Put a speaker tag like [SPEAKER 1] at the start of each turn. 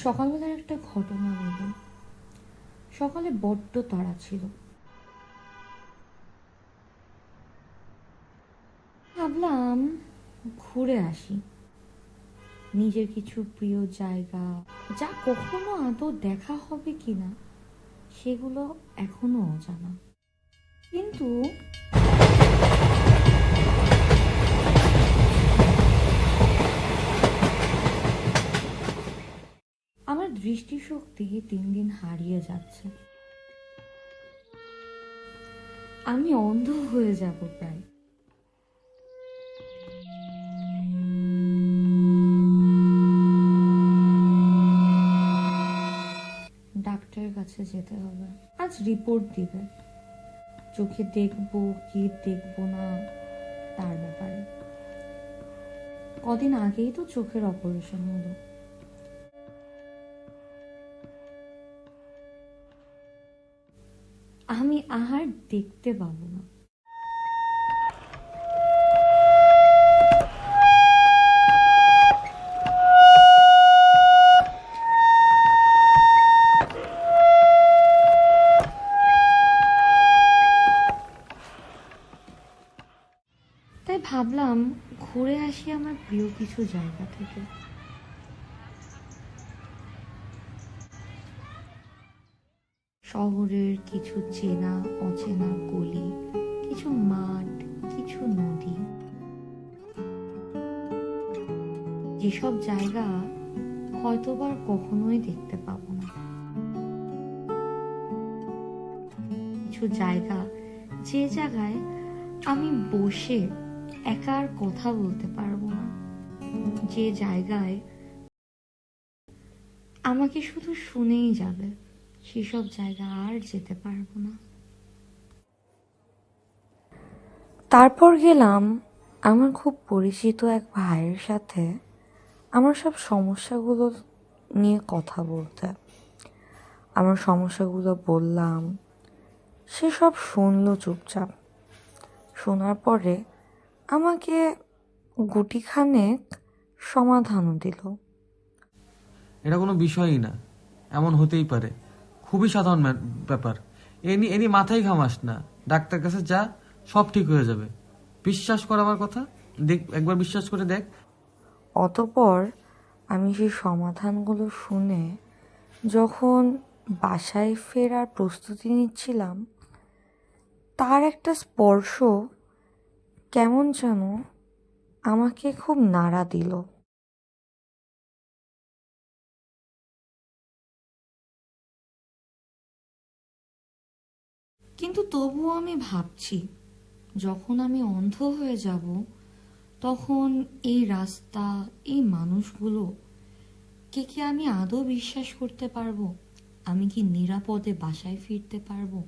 [SPEAKER 1] সকালবেলার একটা ঘটনা বলি। সকালে বড্ড তাড়া ছিল। ভাবলাম ঘুরে আসি নিজের কিছু প্রিয় জায়গা, যা কখনো আদৌ দেখা হবে কিনা সেগুলো এখনো অজানা। কিন্তু আমার দৃষ্টিশক্তি দিন দিন হারিয়ে যাচ্ছে। আমি অন্ধ হয়ে যাব প্রায়। ডাক্তারের কাছে যেতে হবে। আজ রিপোর্ট দিবে। চোখে দেখবো কি দেখবো না তার ব্যাপারে। কদিন আগেই তো চোখের অপারেশন হলো। আমি আর দেখতে পাবো না। তাই ভাবলাম ঘুরে আসি আমার প্রিয় কিছু জায়গা থেকে। শহরের কিছু চেনা অচেনা গলি, কিছু মাঠ, কিছু নদী, যেসব জায়গা হয়তোবার কখনোই দেখতে পাবো না। কিছু জায়গা, যে জায়গায় আমি বসে একা আর কথা বলতে পারবো না, যে জায়গায় আমাকে শুধু শুনেই যাবে, সেসব জায়গা আর যেতে পারবো না। তারপর গেলাম আমার খুব পরিচিত এক ভাইয়ের সাথে আমার সব সমস্যাগুলো নিয়ে কথা বলতে। আমার সমস্যাগুলো বললাম, সে সব শুনলো চুপচাপ। শোনার পরে আমাকে গুটিখানেক সমাধানও দিল।
[SPEAKER 2] এটা কোনো বিষয়ই না, এমন হতেই পারে, খুবই সাধারণ ব্যাপার। এনি মাথায় ঘামাস না, ডাক্তার কাছে যা, সব ঠিক হয়ে যাবে। বিশ্বাস কর আমার কথা, দেখ, একবার বিশ্বাস করে দেখ।
[SPEAKER 1] অতঃপর আমি সেই সমাধানগুলো শুনে যখন বাসায় ফেরার প্রস্তুতি নিচ্ছিলাম, তার একটা স্পর্শ কেমন যেন আমাকে খুব নাড়া দিল। কিন্তু তবুও আমি ভাবছি, যখন আমি অন্ধ হয়ে যাব, তখন এই রাস্তা, এই মানুষগুলো কে আমি আদৌ বিশ্বাস করতে পারবো? আমি কি নিরাপদে বাসায় ফিরতে পারবো?